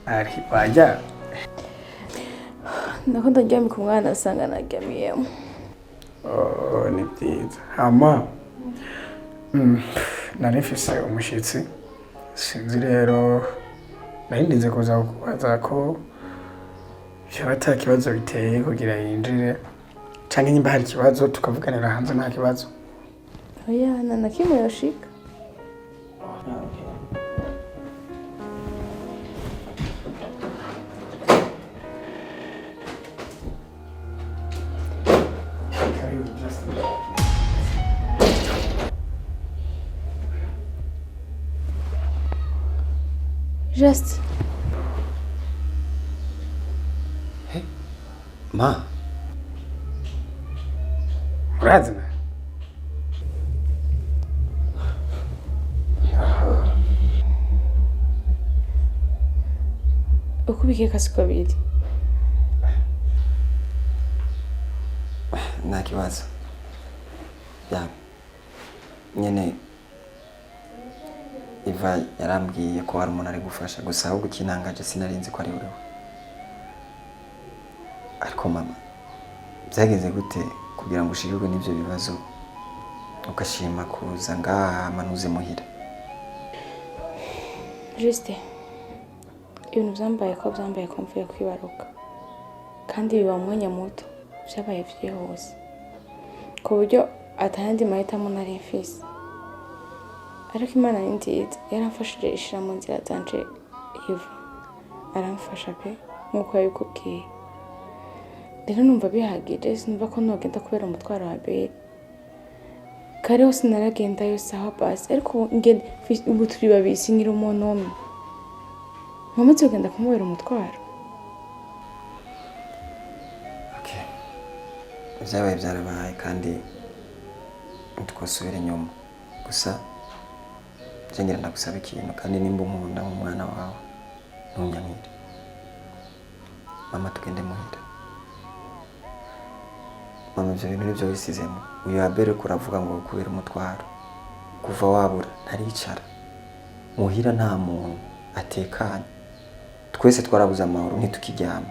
ari wajya nakunda njyami ku mwana asanga naryamiyemo. ni byiza hama nari mfise umushitsi sinzi rero narindinze kuza kubaza ko byaba ata kibazo biteye kugira yinjire canke nimba hari ikibazo tukavuganira hanze nta kibazo. Oya na kimwe yoshika. Just. Hey, ma. Razna. Ukubike kasiko biri. Nta kibazo. Ya. Nyene Iva yarambwiye ko hari umuntu ari gufasha gusa ahubwo kinangaje sinarinzi ko ari wewe. Ariko mama byagenze gute kugira ngo ushirwe n'ivyo bibazo ukashima kuza ngaha manuze muhira? Juste ibintu byambaye ko mvuye kwibaruka kandi biba mwanya muto byabaye vyihuse ku buryo atandi mahitamo nari mfise. Ariko Imana ni nziza yaramfashije ishira mu nzira zanje Iva aramfasha pe nkuko yabikubwiye. Rero numva bihagije sinumva ko nogenda kubera umutwaro wa Beri. Kare hose naragenda yose aho basi ariko ngende ubu turi babiri sinyira umuntu umwe. Mwamaze kugenda kumubera umutwaro. Okay. Byabaye byarabaye kandi twasubira inyuma. Gusa Jengera ndagusaba ikintu kandi nimba unkunda nk'umwana wawe ntunyankire. Mama tugende muhira. Mama ibyo bintu nibyo wisizemo. Uyu Abere kuravuga ngo kubera umutwaro. Kuva wabura ntaricara. Muhira nta muntu atekanye. Twese twarabuze amahoro ntitukiryama.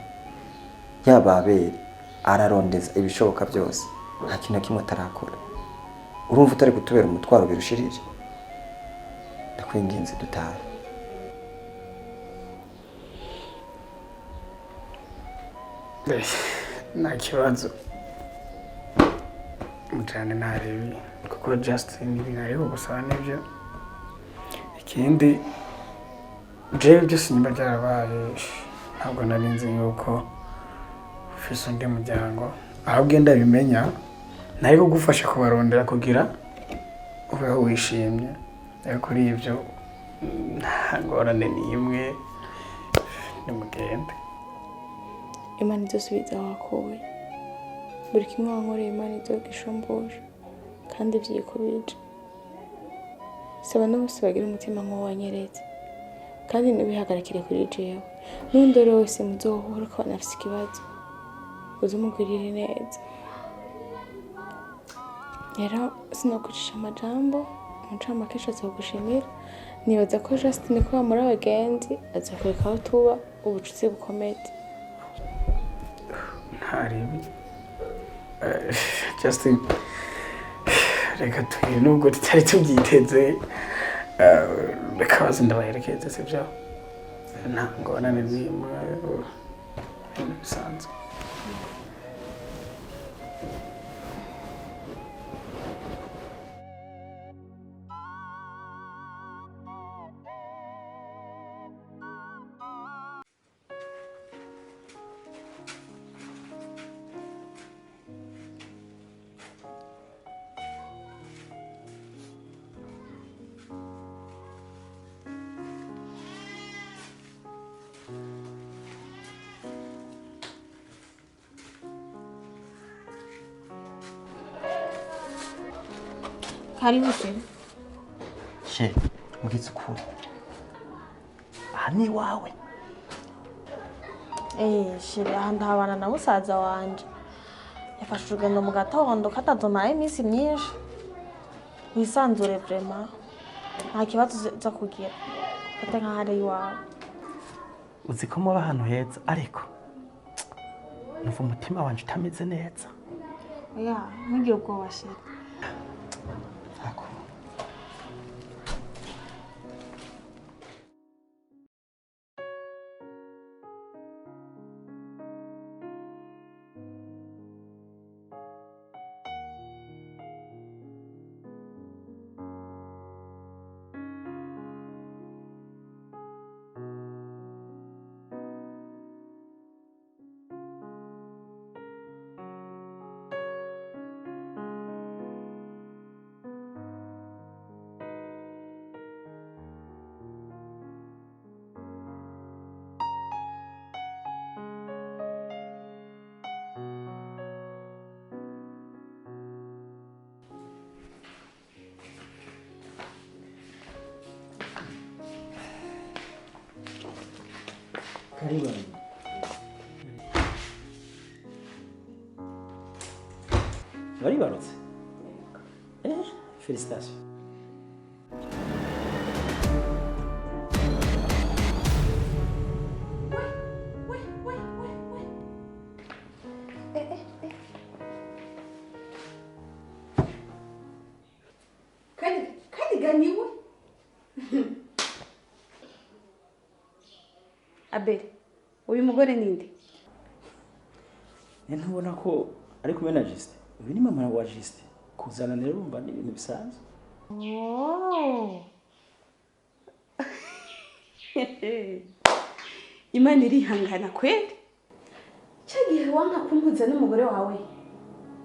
Yaba Abere ararondeza ibishoboka byose. Nta kintu kimwe atarakora. Urumva utari kutubera umutwaro birushirije. Ndakwinginze dutahe. Nta kibazo mujane ntarebi kuko Justin ibintu ariko gusaba nibyo. Ikindi jewe byose nimba byarabaye ntabwo narinzi yuko ufise undi muryango aho ugenda bimenya nari kugufasha kubarondera kugira ubeho wishimye. Kuri ibyo nta ngorane n'imwe nimugende. Imana izosubiza aho wakuye. Buri kimwe wankoreye Imana izogishumbusha kandi vyikubije. Saba no bose bagira umutima nk'uwanyeretse kandi ntibihagarikire kuri jewe. N'undi wese muzohura ko anafise ikibazo uzumugirire neza. Rero sinokucisha amajambo mucama kesho azogushimira. Nibaza ko Justin ko muri abagenzi azokureka aho tuba ubucuti bukomeye. Ntaribi Justin reka tuye nubwo tutari tubyiteze reka bazi ndabaherekeze sibyo nta ngorane n'imwe bisanzwe. Karibu shehe. Shehe, mbwiza ukuri. Aha ni iwawe? Shehe, aha ndahabana na musaza wanje. Yafashe urugendo mu gatondo katazomaye iminsi myinshi. Wisanzure vrema. Nta kibazo uza kugira. Fate nk'aho ari iwawe. uzi ko muba ahantu heza ariko numva umutima wanje utameze neza. oya ntugire ubwoba sheri. Ako. Karibu. Waribarutse? Félicitations. kandi ganiwe abere uyu mugore ninde? Ntubona ko ari kumwe na Juste? Uyu ni mama wa Juste. Kuzana rero urumva ni ibintu bisanzwe. Imana irihangana kweli. Cyagihe wanga kumpuza n'umugore wawe,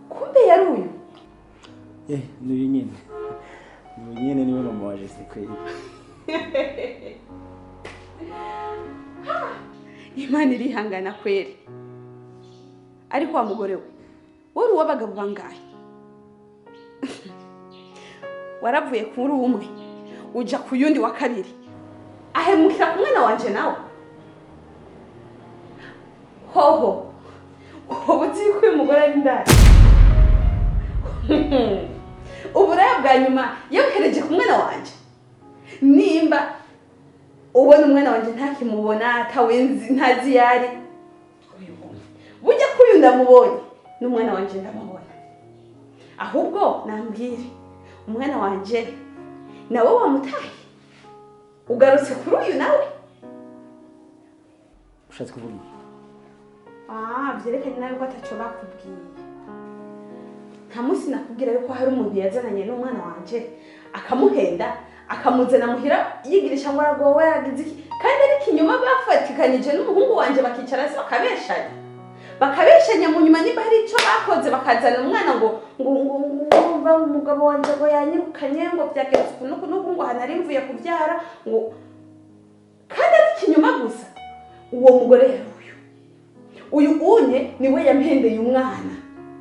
kumbe yari uyu. N'uyu nyine. N'uyu nyine niwe mama wa Juste kweli. Imana irihangana kweli. Ariko wa mugore we, wari uw'abagabo bangahe? Waravuye kuri umwe uja ku yundi wa kabiri, ahemukira ku mwana wanje nawe. Hoho ubu uzi ko uyu mugore ari ndari. Uburaya bwa nyuma yohereje ku mwana wanje. Nimba ubona umwana wanje ntakimubona atawenzi ntazi yari, burya ko uyu ndamubonye n'umwana wanje ndamubona. Ahubwo nambwire umwana wanje nawe wamutaye ugarutse kuri uyu nawe. Ushatse kuvuga iki? Byerekanye nawe ko ataco bakubwiye. Nta munsi nakubwira yuko hari umuntu yazananye n'umwana wanje akamuhenda akamuzana muhira yigirisha ngo aragowe yagize iki, kandi ari kinyuma bafatikanije n'umuhungu wanje bakicara se bakabeshanya mu nyuma niba hari ico bakoze bakazana umwana ngo umugabo wanje ngo yanyirukanye ngo byageze kunuku ngo hanari mvuye kubyara ngo, kandi ari kinyuma gusa. Uwo mugore yari uyu unye niwe yampendeye umwana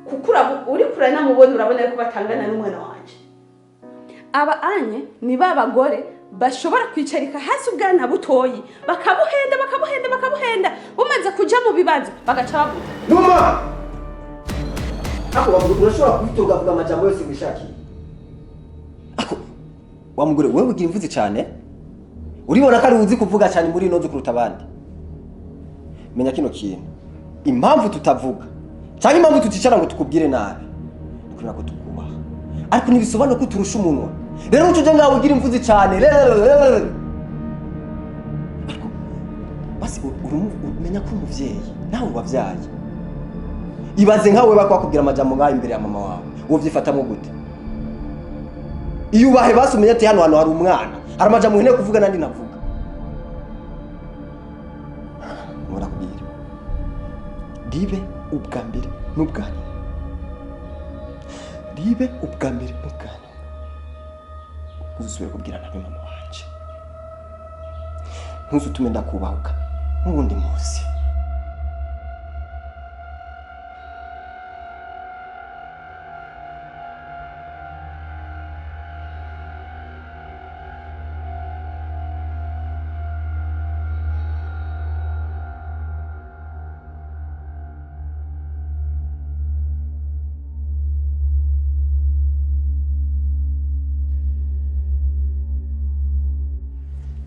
kuko uri kure namubona urabona yuko batangana n'umwana wanje. Aba anye ni babagore bashobora kwicarika hasi ubwana butoyi bakabuhenda bumaze kuja mu bibazo bagaca babuta. Numa! Ako urashobora kubitoga vuga amajambo yose wishakiye. Ako wa mugore wewe ugira imvuzi cyane? Uribona ko ari uzi kuvuga cyane muri ino nzu kuruta abandi. Menya kino kintu. Impamvu tutavuga cyangwa impamvu tuticara ngo tukubwire nabi kugira ngo tukubaha, ariko nibisobanura ko turusha umunwa. Rero ucuje ngaho ugira imvuzi cyane. Ariko basi umenya ko umuvyeyi nawe wabyaye. Ibaze nkawe bakwakubwira amajambo ngaho imbere ya mama wawe, uwo vyifatamo gute? Iyo ubahe basumenya ati hano hari umwana, hari amajambo nkeneye kuvuga nandi navuga. Murakubwira ribe ubwa mbere n'ubwanyu, ribe ubwa mbere n'ubwanyu uzusubire kubwirana na mama wanje, ntuzutume ndakubahuka n'ubundi munsi.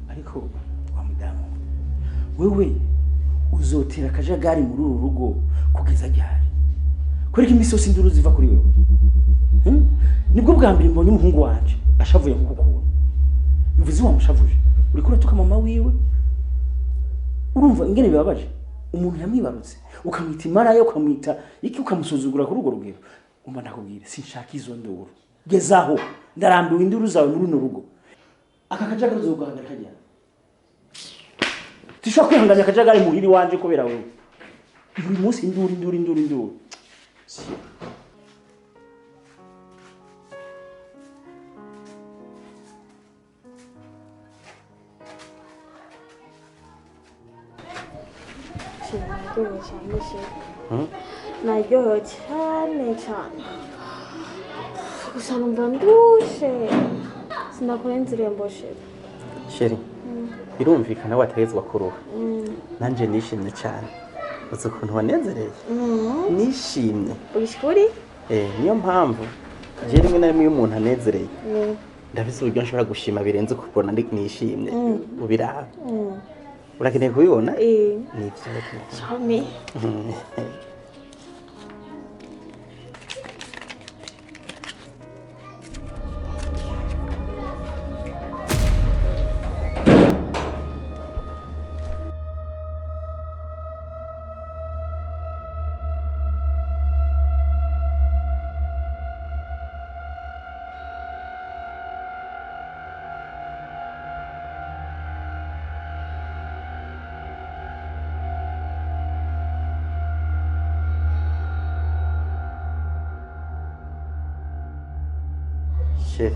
Ariko wa mudamu wewe uzotera akajagari muri uru rugo kugeza ryari? Kwereka imisi yose induru ziva kuri wewe. Nibwo bwa mbere mbonye umuhungu wanje ashavuye kukukuntu. Bivuze wamushavuje. Uriko uratuka mama wiwe. Urumva ingene bibabaje. Umuntu yamwibarutse ukamwita imara yo ukamwita iki ukamusuzugura kuri urwo rugero. Umva ndakubwira sinshaka izo nduru. Gezaho ndarambiwe induru zawe muri runo rugo. Aka kajagari uzogahagarika kajya. Tishobora kwihanganya akajagari muhiri wanje kubera wewe. Buri munsi induru. naryohewe cyane gusa numva ndushe sinakurenza irembo sheri birumvikana wategetswe kuruha nanje nishimye cyane uzi ukuntu wanezereye nishimye urishikuri niyo mpamvu je rimwe na rimwe umuntu anezereye ndafise uburyo nshobora gushima birenze kubona nishimye ubiraha urakeneye kubibona ni cyane Chef,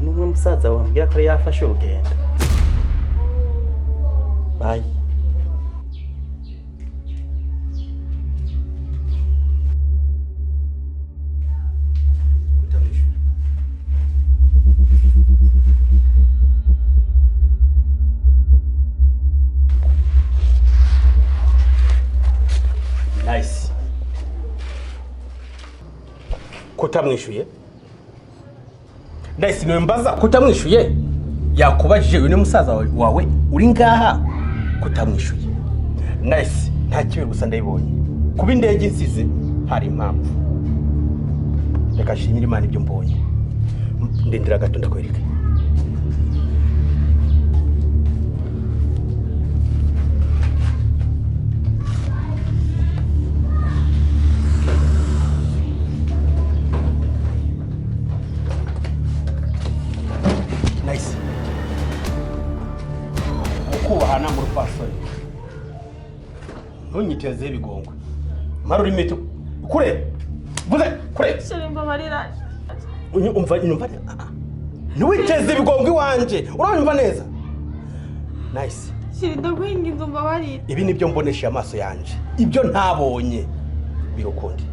numwe musaza wambwira ko yafashe urugendo. Bye. Nice. Kutamwishuye? Nice niwe mbaza kutamwishuye yakubajije uyu ni musaza wawe uri ngaha kutamwishuye. Nice nta kibe gusa ndayibonye kuba indege insize hari impamvu reka shimira Imana ibyo mbonye ndindira gato ndakwereka. Kubahana mu rupasoni ntunyiteze ibigongwe mara uri mito kure vuze kure shirimba marira umva ntuwiteze ibigongwe wanje uranyumva neza. Nice shirinda kwinginza umva marira ibi nibyo mbonesha amaso yanje ibyo ntabonye birukundi.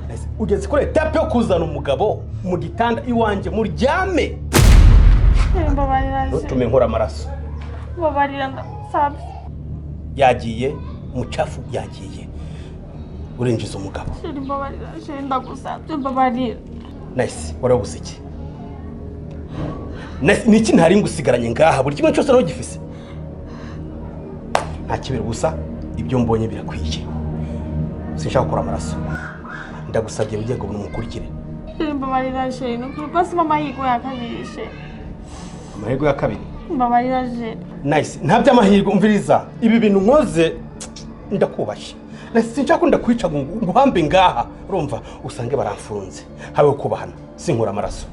Nice ugeze kure tape yo kuzana umugabo mu gitanda iwanje muryame shirimba marira ntutume nkora amaraso babarira ndasabye yagiye mucafu yagiye urinjiza umugabo shirimba marira shirinda gusabye babarira. Nice warabuze iki? Nice niki ntari ngusigaranye ngaha buri kimwe cyose n'ugifise nta kibiri gusa ibyo mbonye birakwiye sinshaka gukora amaraso ndagusabye ugiye ngo umukurikire. shirimba marira shirinda basi mama yigo yakabishe amahirwe ya kabiri babarira je. Nice nta by'amahirwe umviriza ibi bintu nkoze ndakubashye. Nice sinshaka ndakwica ngo hambe ngaha urumva usange baramfunze habe kubahana sinkura amaraso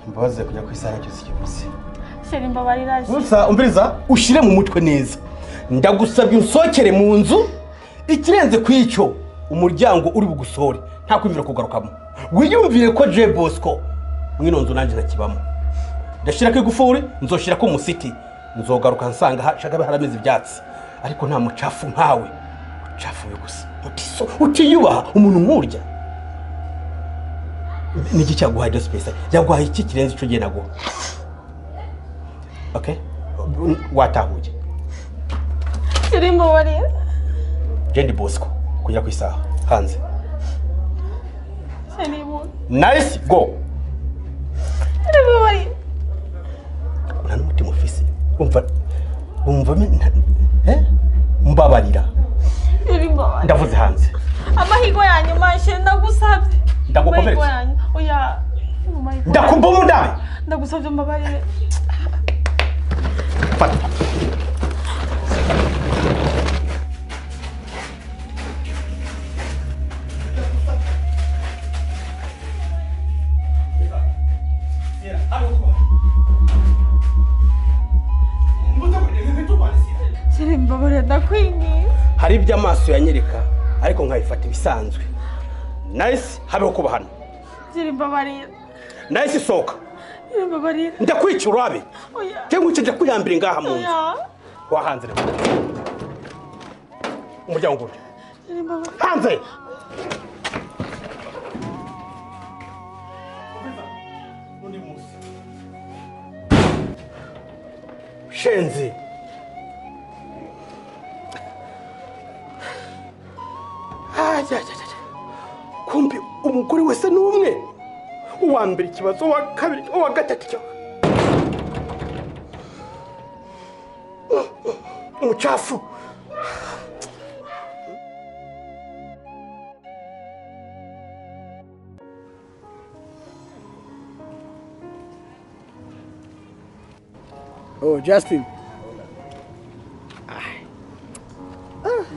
mbaze kujya kwisana cyose cyose. shirimba barira je Usa umviriza ushire mu mutwe neza ndagusabye unsokere mu nzu ikirenze kwicyo umuryango uri bugusore nta kwimvira kugarukamo wiyumvire ko Je Bosco mwino nzu nanje nakibamo ndashira ko igufuri nzoshira ko musiti nzogaruka nsanga hashaka harameze ibyatsi ariko nta mucafu nkawe ucafu gusa utiyubaha umuntu nkurya niki cyaguhaye de space yaguhaye iki kirenze ico gihe nago. Okay watahuye shirimba barira Je Bosco kujya kwisaha hanze. shirimba Nice go shirimba barira nta n'umutima ufise umva mbabarira ndavuze hanze amahigo yanyu mashe ndagusabye ndagukomeretsa oya ndakumbumu ndabe ndagusabye mbabarire fata mbabarire ndakwingiye hari ibyo amaso yanyereka ariko nkabifata ibisanzwe nice habeho kuba hano mbabarire nice soka mbabarire ndakwica urabe oya cyangwa ucije kuyambira ngaha mu nzu wahanze rero umuryango uje hanze shenzi kumbi umugore wese n'umwe uwa mbere ikibazo uwa kabiri uwa gatatu umucafu Oh, Justin.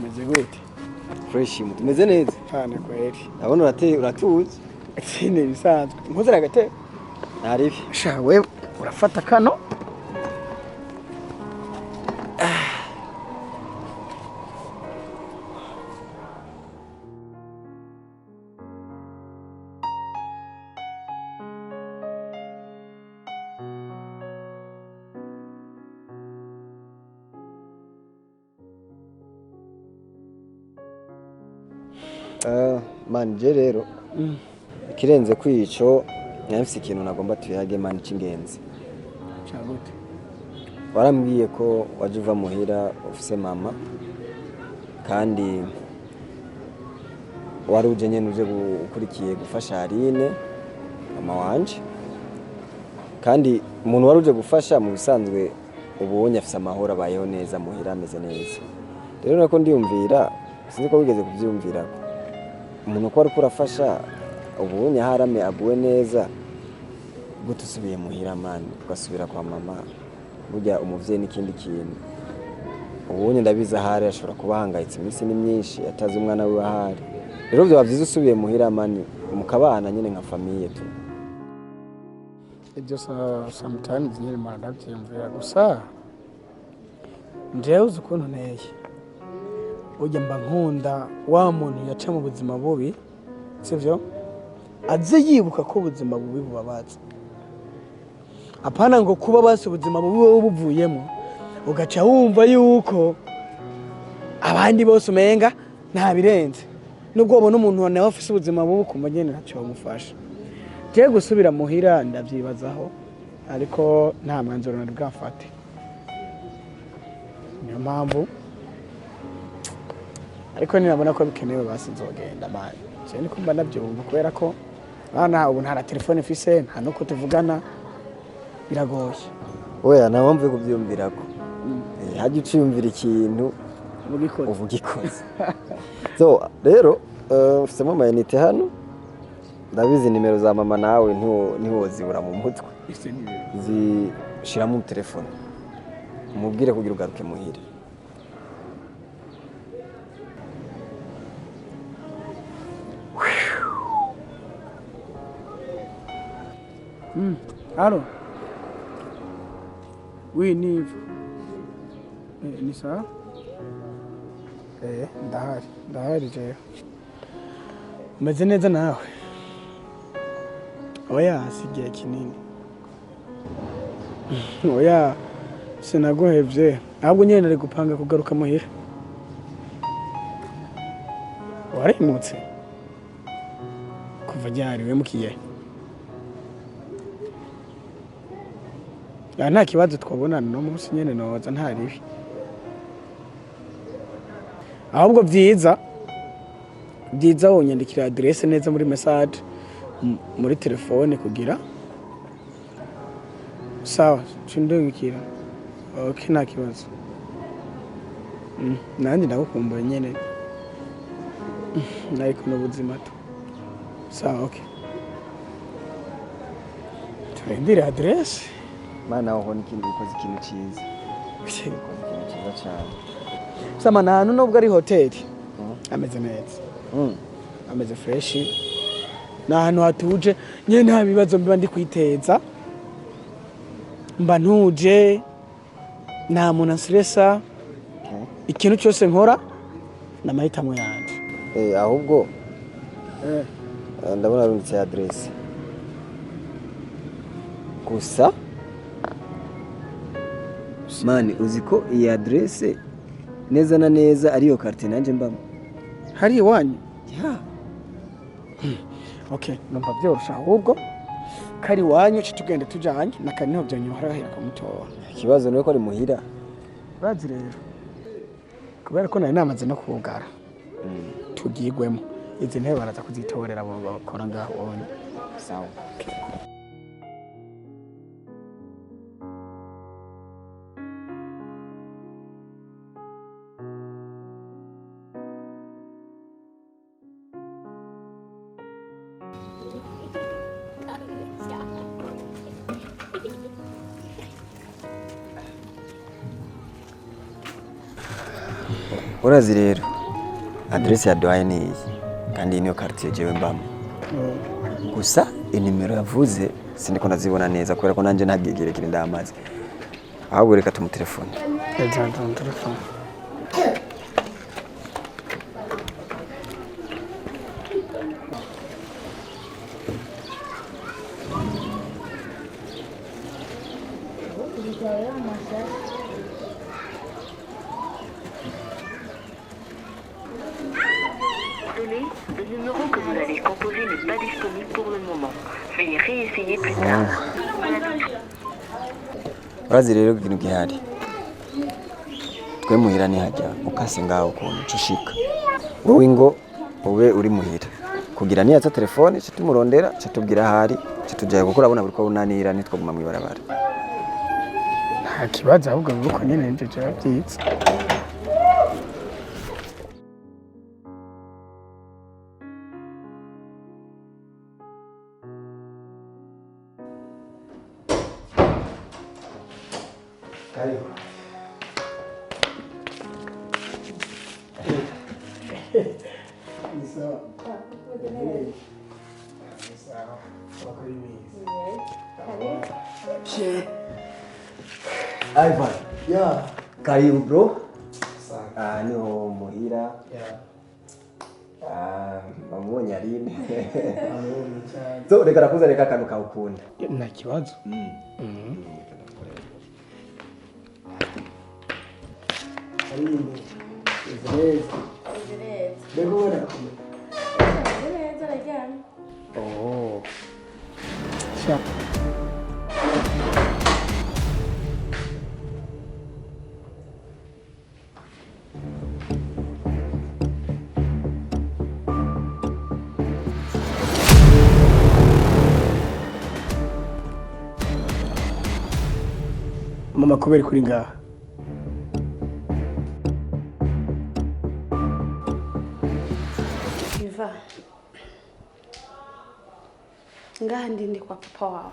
Meze gute? fresh mutumeze neza Cyane kweli. ndabona uratuze Ikindi bisanzwe. Nkuzira gate. naribi Sha we urafata kano. manje rero ikirenze kwico nyafise ikintu nagomba tuyage mani cingenzi Cyagute. warambwiye ko waje uva muhira ufise mama kandi wari uje nyene uje gukurikiye gufasha Aline mama wanje kandi umuntu wari uje gufasha mu bisanzwe ubonye afise amahoro abayeho neza muhira ameze neza rero nako ndiyumvira sinzi ko wigeze kuvyumvira umuntu ko ari kurafasha ubonye harame aguwe neza gutusubiye muhira mani ugasubira kwa mama burya umuvyeyi n'ikindi kintu ubonye ndabiza hari ashobora kuba hangayitse iminsi ni myinshi atazi umwana we ahari rero byo bavyiza usubiye muhira mani mukabana nyene nka famille tu Ibyo sometimes nyine marabyumvira gusa njewe uzi ukuntu nteye ujya mba nkunda wa muntu yaca mu buzima bubi sivyo aze yibuka ko ubuzima bubi bubabaza apana ngo kuba basi ubuzima bubi wowe buvuyemo ugaca wumva yuko abandi bose umenga nta birenze nubwo ubona umuntu nawe afise ubuzima bubi kumva nyene ntacyo bamufasha je gusubira muhira ndavyibazaho ariko nta mwanzuro nari bwafate niyo mpamvu ariko ninabona ko bikenewe basi nzogenda mani je niko mba navyumva kubera ko bana ubu nta telefone mfise nta no kutuvugana biragoye oya nta mpamvu yo kuvyumvirako hajya uciyumvira ikintu ubugikoze so rero ufisemo amayinite hano ndabizi nimero za mama nawe ntiwozibura mu mutwe zishiramo telefone umubwire kugira ugaruke muhira Allô? Oui, Nive. Ni sawa? Ndahari jewe. Umeze neza nawe? Oya, sigiye kinini. Oya, sinaguhevye. Ahubwo nyene nari gupanga kugaruka muhira. Warimutse? Kuva ryari we mukiye? Nta kibazo twabonana no munsi nyene noza nta ribi. Ahubwo byiza wonyandikira adresse neza muri message muri telefone kugira sawa cindungikira Okay, nta kibazo. Nanjye ndagukumbuye nyene. Ariko n'ubuzima tu. Sawa, okay. Turindire adresse. Mana aho n'ikintu ukoze ikintu cyiza. Ukoze ikintu cyiza cyane. Sama na hano nubwo ari hoteli. Ameze neza. Ameze fresh. Na hano hatuje nyene nta bibazo mbiba ndi kwiteza. Mba ntuje nta muntu anstressa. Ikintu cyose nkora n'amahitamo yanje. Ahubwo ndabona runditse adresse. Gusa mani uzi ko iyi adresse neza na neza ariyo quartier nanje mbamo. Hari iwanyu? Ya. Okay, numva byorosha ahubwo kari iwanyu tugende tujanye nakani ntabyo nyora hera kumutora. Ikibazo nuko ari muhira. Bazi rero. Kubera ko nari namaze no kugara. Tugigwemo. Izi ntebe baraza kuzitorera abo bakora ngaho onye. Sawa. Urazi rero adresse ya Duhaye ni iyi kandi niyo quartier jewe mbamo. Gusa inimero yavuze siniko ndazibona neza kubera ko nanje ntagigerekire ndamaze. Ahubwo reka tumutelefone. Telefone. Le numéro que vous avez composé n'est pas disponible pour le moment. Veuillez réessayer plus tard. Urazi rero ikintu gihari. Twe muhira ni hajya ukase ngaho ukuntu cushika. Wowe ngo ube uri muhira. Kugira niyaza telefone citumurondera citubwira hari citujaye gukora abona buri ko bunanira nitwaguma mwibarabara. Nta kibazo ahubwo nuko nyene nje cyabyiza. Ivan. Yeah. Karibu bro. Niho muhira. Yeah. Mamuonya lini. So reka nakuza reka kanu kaukunda. Nta kibazo. Karibu. Izereza. Bego wena. Neza rajyana. Oh. Sha. Mama kubera kuri ngaha. Iva. Ngaha ndi kwa papa wawe.